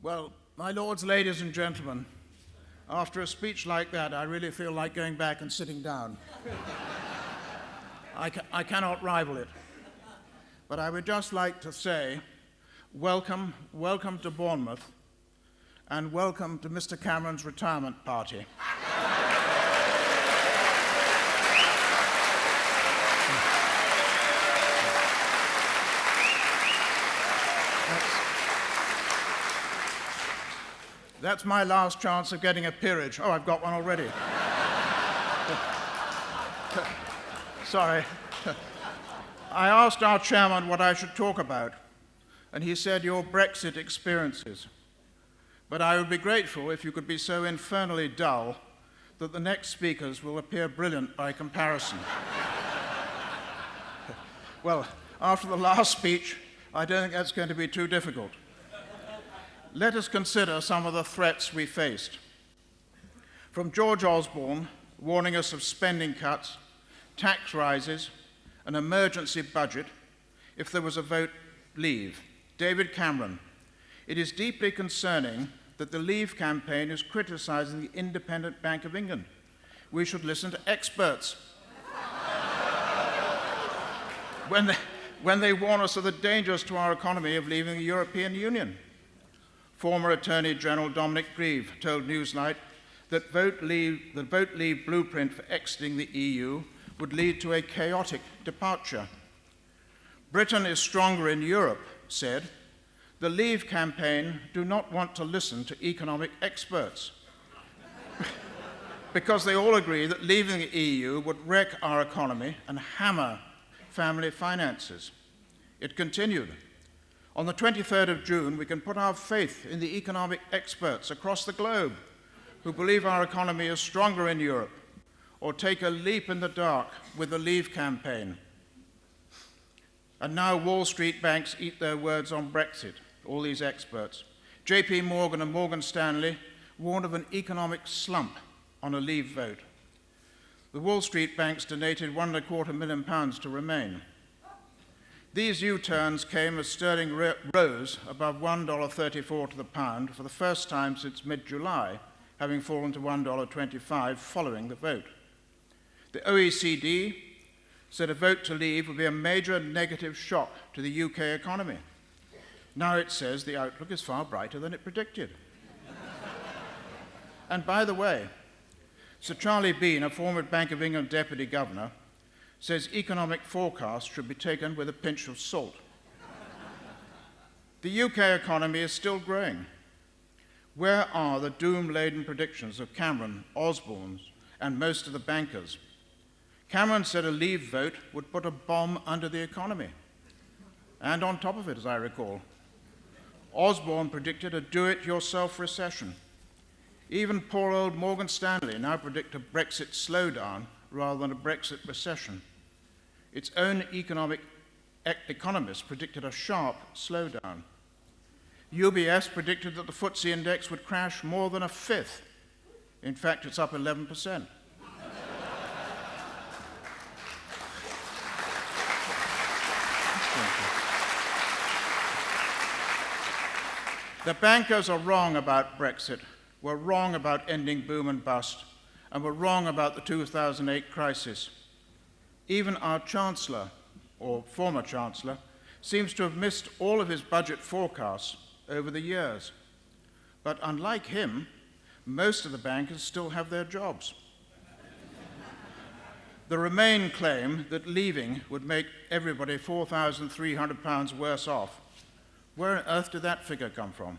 Well, my lords, ladies and gentlemen, after a speech like that, I really feel like going back and sitting down. I cannot rival it. But I would just like to say, welcome to Bournemouth, and welcome to Mr. Cameron's retirement party. That's my last chance of getting a peerage. Oh, I've got one already. Sorry. I asked our chairman what I should talk about, and he said your Brexit experiences. But I would be grateful if you could be so infernally dull that the next speakers will appear brilliant by comparison. Well, after the last speech, I don't think that's going to be too difficult. Let us consider some of the threats we faced. From George Osborne, warning us of spending cuts, tax rises, an emergency budget, if there was a vote, leave. David Cameron, it is deeply concerning that the Leave campaign is criticising the Independent Bank of England. We should listen to experts. when they warn us of the dangers to our economy of leaving the European Union. Former Attorney General Dominic Grieve told Newsnight that the Vote Leave blueprint for exiting the EU would lead to a chaotic departure. Britain is stronger in Europe, said. The Leave campaign do not want to listen to economic experts because they all agree that leaving the EU would wreck our economy and hammer family finances. It continued, on the 23rd of June, we can put our faith in the economic experts across the globe who believe our economy is stronger in Europe, or take a leap in the dark with the Leave campaign. And now Wall Street banks eat their words on Brexit, all these experts. JP Morgan and Morgan Stanley warned of an economic slump on a Leave vote. The Wall Street banks donated £1.25 million to Remain. These U-turns came as sterling rose above $1.34 to the pound for the first time since mid-July, having fallen to $1.25 following the vote. The OECD said a vote to leave would be a major negative shock to the UK economy. Now it says the outlook is far brighter than it predicted. And by the way, Sir Charlie Bean, a former Bank of England Deputy Governor, says economic forecasts should be taken with a pinch of salt. The UK economy is still growing. Where are the doom-laden predictions of Cameron, Osborne, and most of the bankers? Cameron said a Leave vote would put a bomb under the economy. And on top of it, as I recall, Osborne predicted a do-it-yourself recession. Even poor old Morgan Stanley now predicts a Brexit slowdown rather than a Brexit recession. Its own economists predicted a sharp slowdown. UBS predicted that the FTSE index would crash more than a fifth. In fact, it's up 11%. The bankers are wrong about Brexit, were wrong about ending boom and bust, and were wrong about the 2008 crisis. Even our Chancellor, or former Chancellor, seems to have missed all of his budget forecasts over the years. But unlike him, most of the bankers still have their jobs. The Remain claim that leaving would make everybody £4,300 worse off. Where on earth did that figure come from?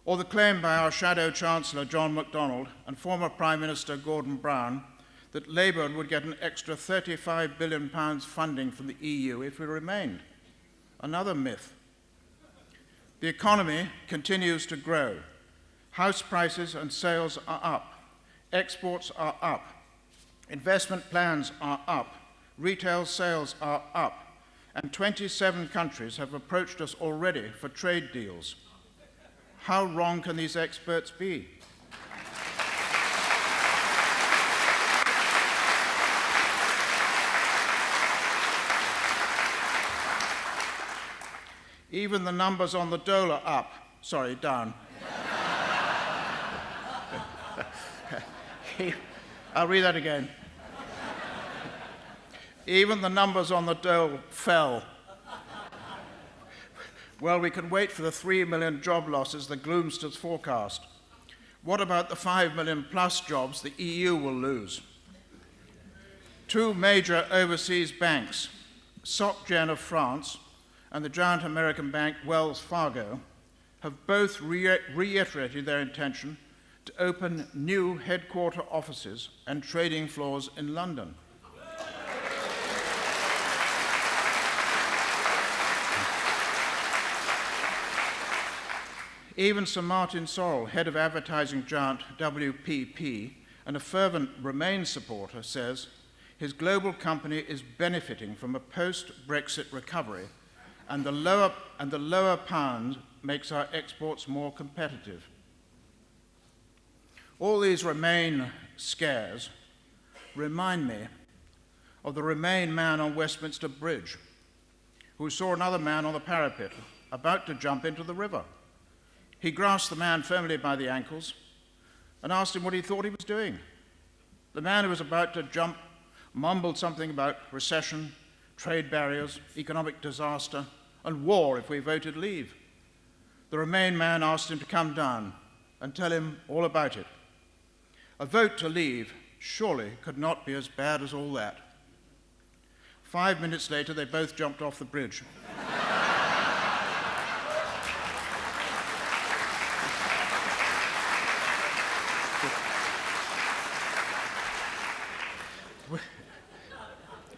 Or the claim by our shadow Chancellor, John MacDonald, and former Prime Minister Gordon Brown, that Labour would get an extra £35 billion funding from the EU if we remained. Another myth. The economy continues to grow. House prices and sales are up. Exports are up. Investment plans are up. Retail sales are up. And 27 countries have approached us already for trade deals. How wrong can these experts be? Even the numbers on the dole are up. Sorry, down. I'll read that again. Even the numbers on the dole fell. Well, we can wait for the 3 million job losses the gloomsters forecast. What about the 5 million plus jobs the EU will lose? Two major overseas banks, Soc Gen of France and the giant American bank Wells Fargo, have both reiterated their intention to open new headquarter offices and trading floors in London. Even Sir Martin Sorrell, head of advertising giant WPP and a fervent Remain supporter, says his global company is benefiting from a post-Brexit recovery, and the lower pound makes our exports more competitive. All these Remain scares remind me of the Remain man on Westminster Bridge, who saw another man on the parapet about to jump into the river. He grasped the man firmly by the ankles and asked him what he thought he was doing. The man who was about to jump mumbled something about recession, trade barriers, economic disaster, and war if we voted leave. The Remain man asked him to come down and tell him all about it. A vote to leave surely could not be as bad as all that. 5 minutes later, they both jumped off the bridge.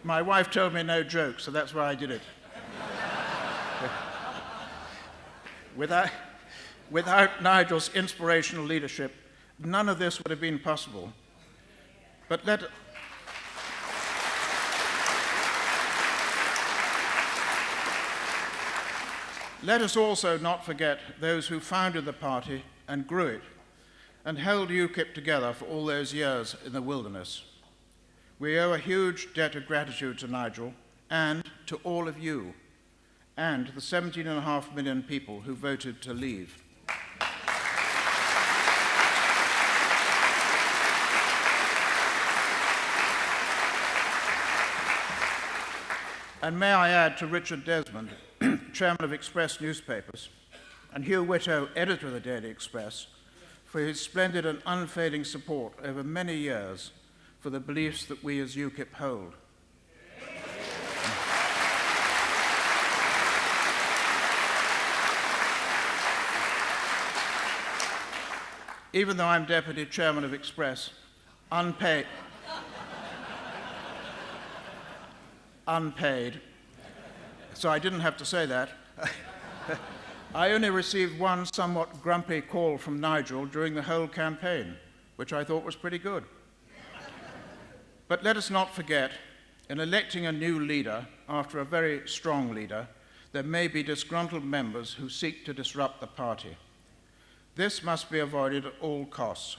My wife told me no joke, so that's why I did it. Without Nigel's inspirational leadership, none of this would have been possible. But let us also not forget those who founded the party and grew it and held UKIP together for all those years in the wilderness. We owe a huge debt of gratitude to Nigel and to all of you and the 17.5 million people who voted to leave. And may I add to Richard Desmond, chairman of Express Newspapers, and Hugh Whitto, editor of the Daily Express, for his splendid and unfading support over many years for the beliefs that we as UKIP hold. Even though I'm deputy chairman of Express, unpaid, so I didn't have to say that. I only received one somewhat grumpy call from Nigel during the whole campaign, which I thought was pretty good. But let us not forget, in electing a new leader after a very strong leader, there may be disgruntled members who seek to disrupt the party. This must be avoided at all costs.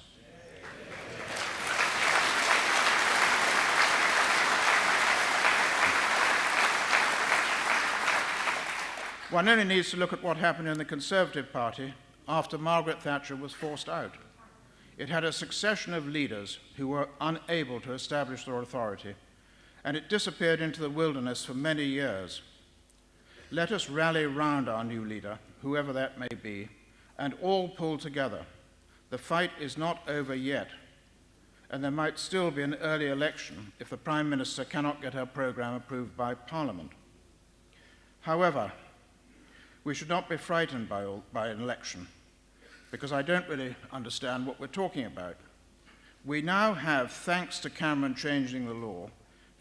One only needs to look at what happened in the Conservative Party after Margaret Thatcher was forced out. It had a succession of leaders who were unable to establish their authority, and it disappeared into the wilderness for many years. Let us rally round our new leader, whoever that may be, and all pull together. The fight is not over yet, and there might still be an early election if the Prime Minister cannot get her programme approved by Parliament. However, we should not be frightened by an election, because I don't really understand what we're talking about. We now have, thanks to Cameron changing the law,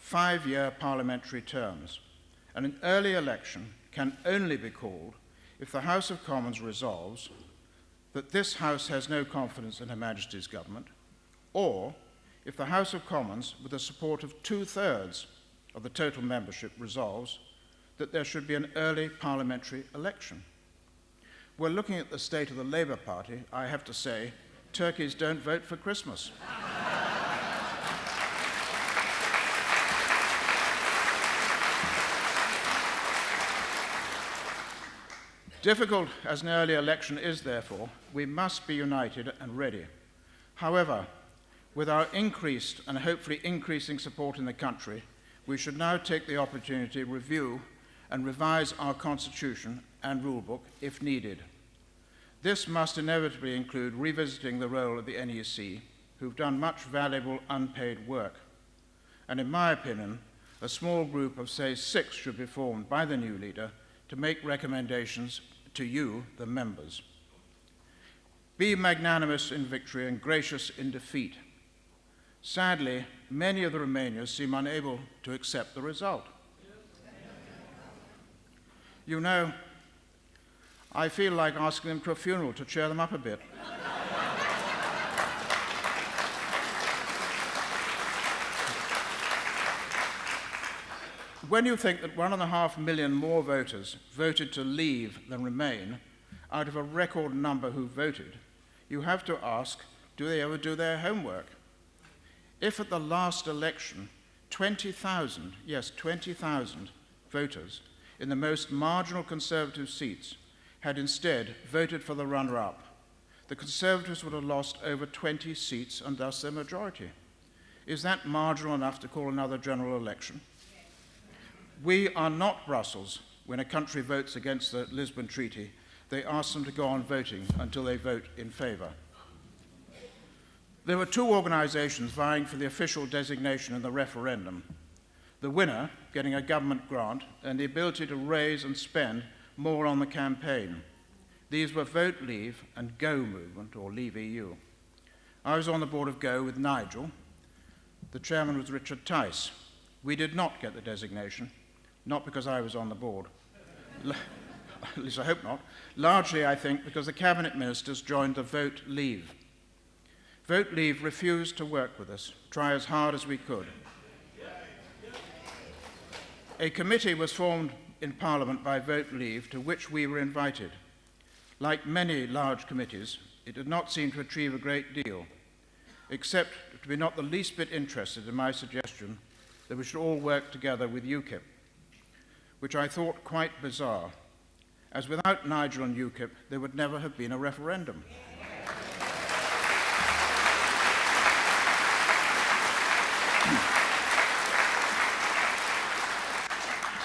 5-year parliamentary terms, and an early election can only be called if the House of Commons resolves that this House has no confidence in Her Majesty's government, or if the House of Commons, with the support of 2/3 of the total membership, resolves that there should be an early parliamentary election. We're looking at the state of the Labour Party. I have to say, turkeys don't vote for Christmas. Difficult as an early election is, therefore, we must be united and ready. However, with our increased and hopefully increasing support in the country, we should now take the opportunity to review and revise our constitution and rulebook if needed. This must inevitably include revisiting the role of the NEC, who've done much valuable unpaid work. And in my opinion, a small group of, say, 6 should be formed by the new leader to make recommendations to you, the members. Be magnanimous in victory and gracious in defeat. Sadly, many of the Remainers seem unable to accept the result. You know, I feel like asking them to a funeral to cheer them up a bit. When you think that 1.5 million more voters voted to leave than remain out of a record number who voted, you have to ask, do they ever do their homework? If at the last election, 20,000, yes, 20,000 voters in the most marginal Conservative seats had instead voted for the runner-up, the Conservatives would have lost over 20 seats and thus their majority. Is that marginal enough to call another general election? We are not Brussels. When a country votes against the Lisbon Treaty, they ask them to go on voting until they vote in favour. There were 2 organisations vying for the official designation in the referendum. The winner getting a government grant and the ability to raise and spend more on the campaign. These were Vote Leave and Go Movement, or Leave EU. I was on the board of Go with Nigel. The chairman was Richard Tice. We did not get the designation, not because I was on the board. At least I hope not. Largely, I think, because the cabinet ministers joined the Vote Leave. Vote Leave refused to work with us, try as hard as we could. A committee was formed in Parliament by Vote Leave, to which we were invited. Like many large committees, it did not seem to achieve a great deal, except to be not the least bit interested in my suggestion that we should all work together with UKIP, which I thought quite bizarre, as without Nigel and UKIP, there would never have been a referendum.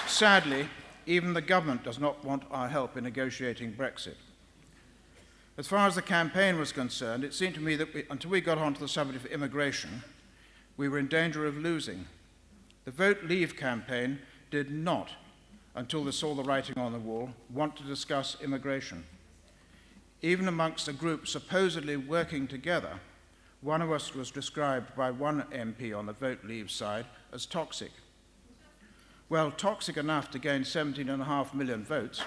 Sadly, even the government does not want our help in negotiating Brexit. As far as the campaign was concerned, it seemed to me that until we got onto the subject of immigration, we were in danger of losing. The Vote Leave campaign did not, until they saw the writing on the wall, want to discuss immigration. Even amongst a group supposedly working together, one of us was described by one MP on the Vote Leave side as toxic. Well, toxic enough to gain 17.5 million votes.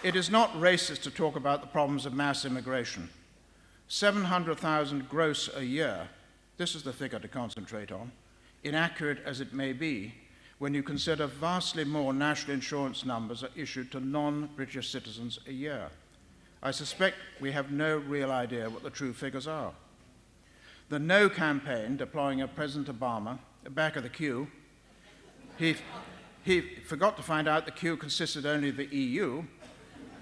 It is not racist to talk about the problems of mass immigration. 700,000 gross a year, this is the figure to concentrate on, inaccurate as it may be, when you consider vastly more national insurance numbers are issued to non-British citizens a year. I suspect we have no real idea what the true figures are. The No campaign, deploying a President Obama back of the queue, he forgot to find out the queue consisted only of the EU,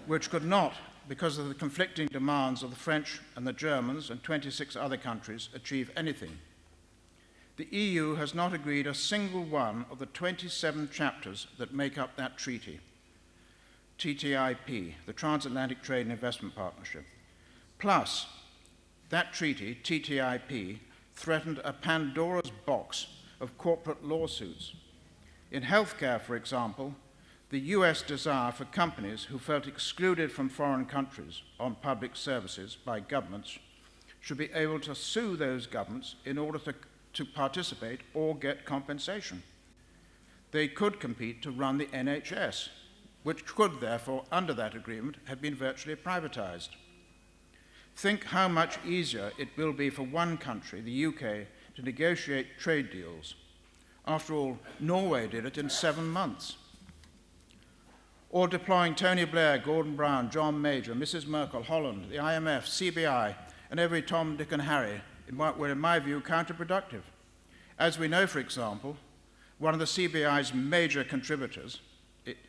which could not, because of the conflicting demands of the French and the Germans and 26 other countries, achieve anything. The EU has not agreed a single one of the 27 chapters that make up that treaty. TTIP, the Transatlantic Trade and Investment Partnership. Plus, that treaty, TTIP, threatened a Pandora's box of corporate lawsuits. In healthcare, for example, the US desire for companies who felt excluded from foreign countries on public services by governments should be able to sue those governments in order to participate or get compensation. They could compete to run the NHS, which could, therefore, under that agreement, have been virtually privatized. Think how much easier it will be for one country, the UK, to negotiate trade deals. After all, Norway did it in 7 months. Or deploying Tony Blair, Gordon Brown, John Major, Mrs. Merkel, Holland, the IMF, CBI, and every Tom, Dick, and Harry were, in my view, counterproductive. As we know, for example, one of the CBI's major contributors,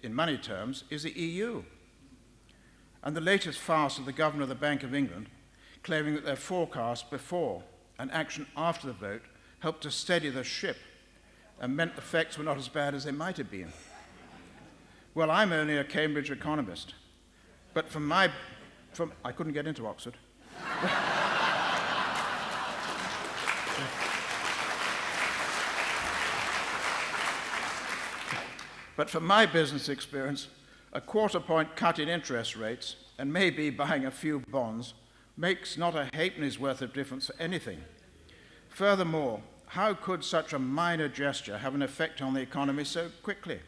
in money terms, is the EU. And the latest farce of the Governor of the Bank of England, claiming that their forecast before and action after the vote helped to steady the ship and meant the effects were not as bad as they might have been. Well, I'm only a Cambridge economist, but I couldn't get into Oxford. But from my business experience, a quarter-point cut in interest rates, and maybe buying a few bonds, makes not a halfpenny's worth of difference for anything. Furthermore, how could such a minor gesture have an effect on the economy so quickly?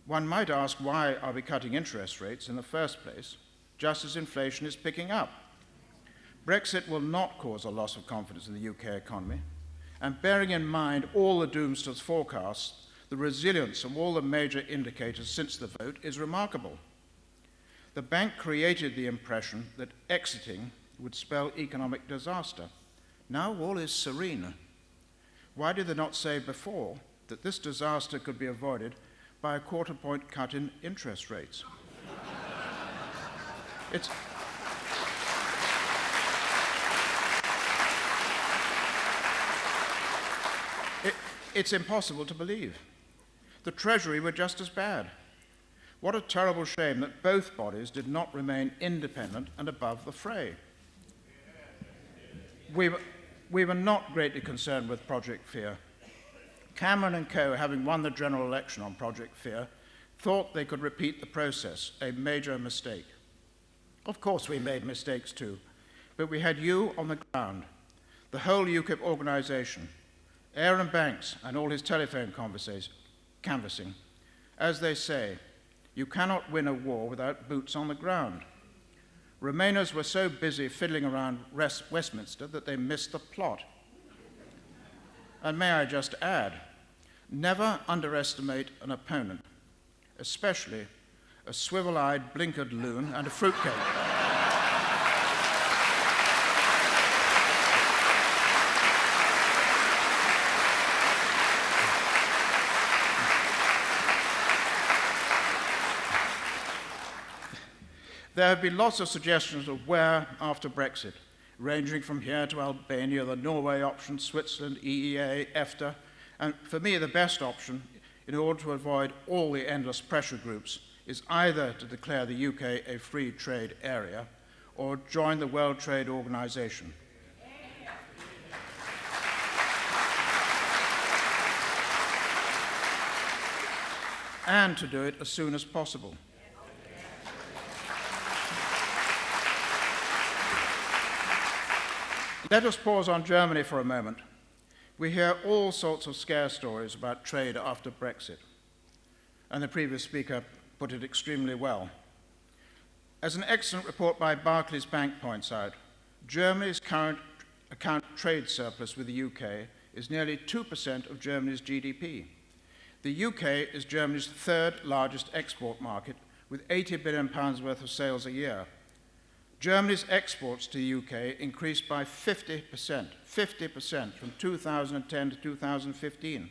One might ask, why are we cutting interest rates in the first place, just as inflation is picking up? Brexit will not cause a loss of confidence in the UK economy, and bearing in mind all the doomsayers' forecasts, the resilience of all the major indicators since the vote is remarkable. The bank created the impression that exiting would spell economic disaster. Now all is serene. Why did they not say before that this disaster could be avoided by a quarter-point cut in interest rates? It's impossible to believe. The Treasury were just as bad. What a terrible shame that both bodies did not remain independent and above the fray. We were not greatly concerned with Project Fear. Cameron and co, having won the general election on Project Fear, thought they could repeat the process, a major mistake. Of course we made mistakes too, but we had you on the ground, the whole UKIP organisation, Aaron Banks and all his telephone canvassing. As they say, you cannot win a war without boots on the ground. Remainers were so busy fiddling around Westminster that they missed the plot. And may I just add, never underestimate an opponent, especially a swivel-eyed, blinkered loon and a fruitcake. There have been lots of suggestions of where after Brexit, ranging from here to Albania, the Norway option, Switzerland, EEA, EFTA, and for me the best option, in order to avoid all the endless pressure groups, is either to declare the UK a free trade area or join the World Trade Organization. And to do it as soon as possible. Let us pause on Germany for a moment. We hear all sorts of scare stories about trade after Brexit, and the previous speaker put it extremely well. As an excellent report by Barclays Bank points out, Germany's current account trade surplus with the UK is nearly 2% of Germany's GDP. The UK is Germany's third largest export market, with £80 billion worth of sales a year. Germany's exports to the UK increased by 50% from 2010 to 2015.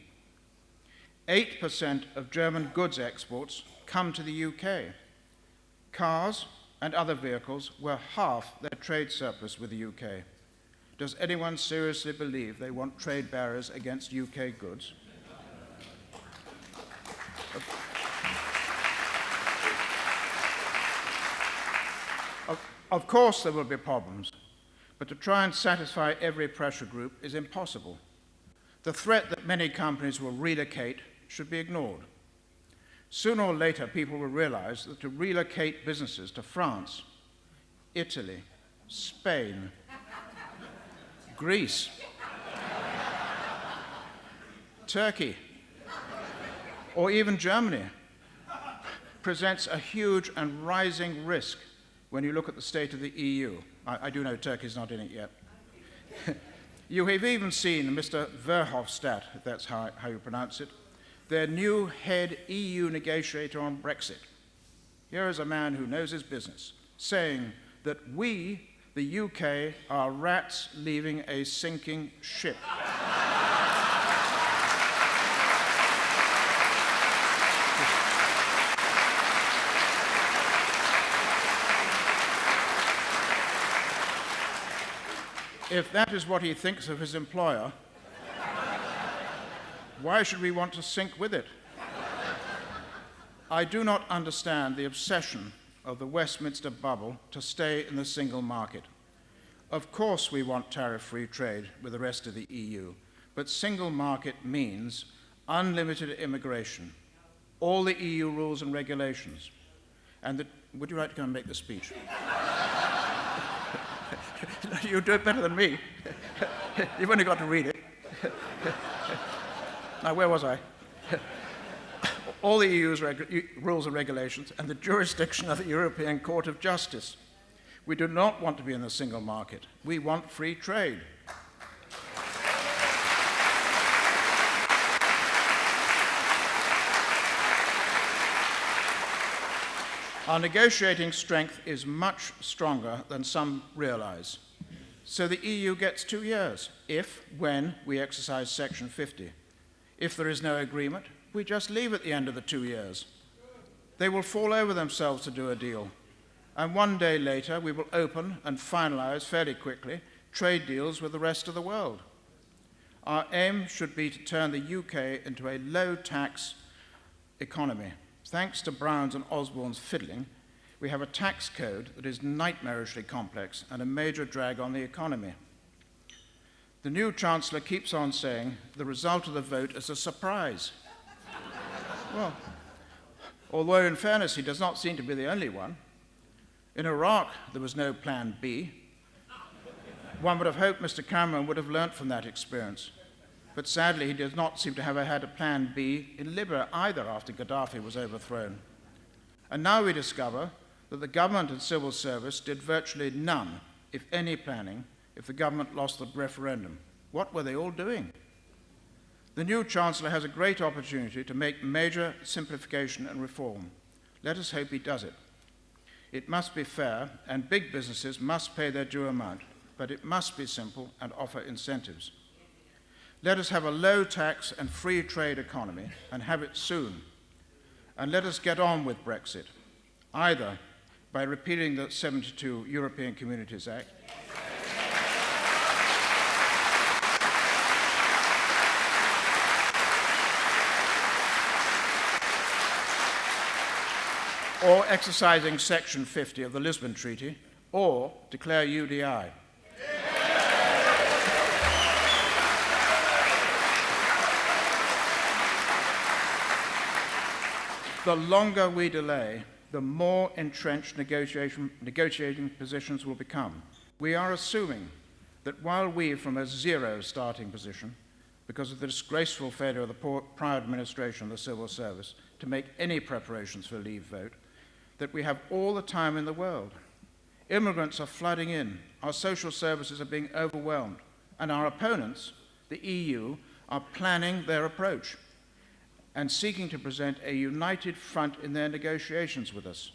8% of German goods exports come to the UK. Cars and other vehicles were half their trade surplus with the UK. Does anyone seriously believe they want trade barriers against UK goods? Of course there will be problems, but to try and satisfy every pressure group is impossible. The threat that many companies will relocate should be ignored. Sooner or later, people will realize that to relocate businesses to France, Italy, Spain, Greece, Turkey, or even Germany presents a huge and rising risk when you look at the state of the EU. I do know Turkey's not in it yet. You have even seen Mr. Verhofstadt, if that's how you pronounce it, their new head EU negotiator on Brexit. Here is a man who knows his business, saying that we, the UK, are rats leaving a sinking ship. If that is what he thinks of his employer, why should we want to sink with it? I do not understand the obsession of the Westminster bubble to stay in the single market. Of course we want tariff-free trade with the rest of the EU, but single market means unlimited immigration, all the EU rules and regulations. And would you like to come and make the speech? You do it better than me. You've only got to read it. Now, where was I? All the EU's rules and regulations and the jurisdiction of the European Court of Justice. We do not want to be in the single market. We want free trade. Our negotiating strength is much stronger than some realize. So the EU gets 2 years, when we exercise Section 50. If there is no agreement, we just leave at the end of the 2 years. They will fall over themselves to do a deal. And 1 day later, we will open and finalize fairly quickly trade deals with the rest of the world. Our aim should be to turn the UK into a low-tax economy. Thanks to Brown's and Osborne's fiddling, we have a tax code that is nightmarishly complex and a major drag on the economy. The new Chancellor keeps on saying the result of the vote is a surprise. Well, although in fairness, he does not seem to be the only one. In Iraq, there was no plan B. One would have hoped Mr. Cameron would have learnt from that experience. But sadly, he does not seem to have had a plan B in Libya either after Gaddafi was overthrown. And now we discover that the government and civil service did virtually none, if any, planning if the government lost the referendum. What were they all doing? The new Chancellor has a great opportunity to make major simplification and reform. Let us hope he does it. It must be fair, and big businesses must pay their due amount, but it must be simple and offer incentives. Let us have a low tax and free trade economy, and have it soon. And let us get on with Brexit, either by repealing the 72 European Communities Act, or exercising Section 50 of the Lisbon Treaty, or declare UDI. The longer we delay, the more entrenched negotiating positions will become. We are assuming that while we, from a zero starting position, because of the disgraceful failure of the prior administration of the civil service to make any preparations for a leave vote, that we have all the time in the world. Immigrants are flooding in, our social services are being overwhelmed, and our opponents, the EU, are planning their approach and seeking to present a united front in their negotiations with us.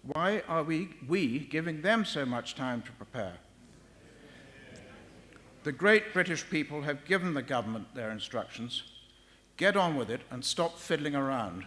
Why are we giving them so much time to prepare? The great British people have given the government their instructions. Get on with it and stop fiddling around.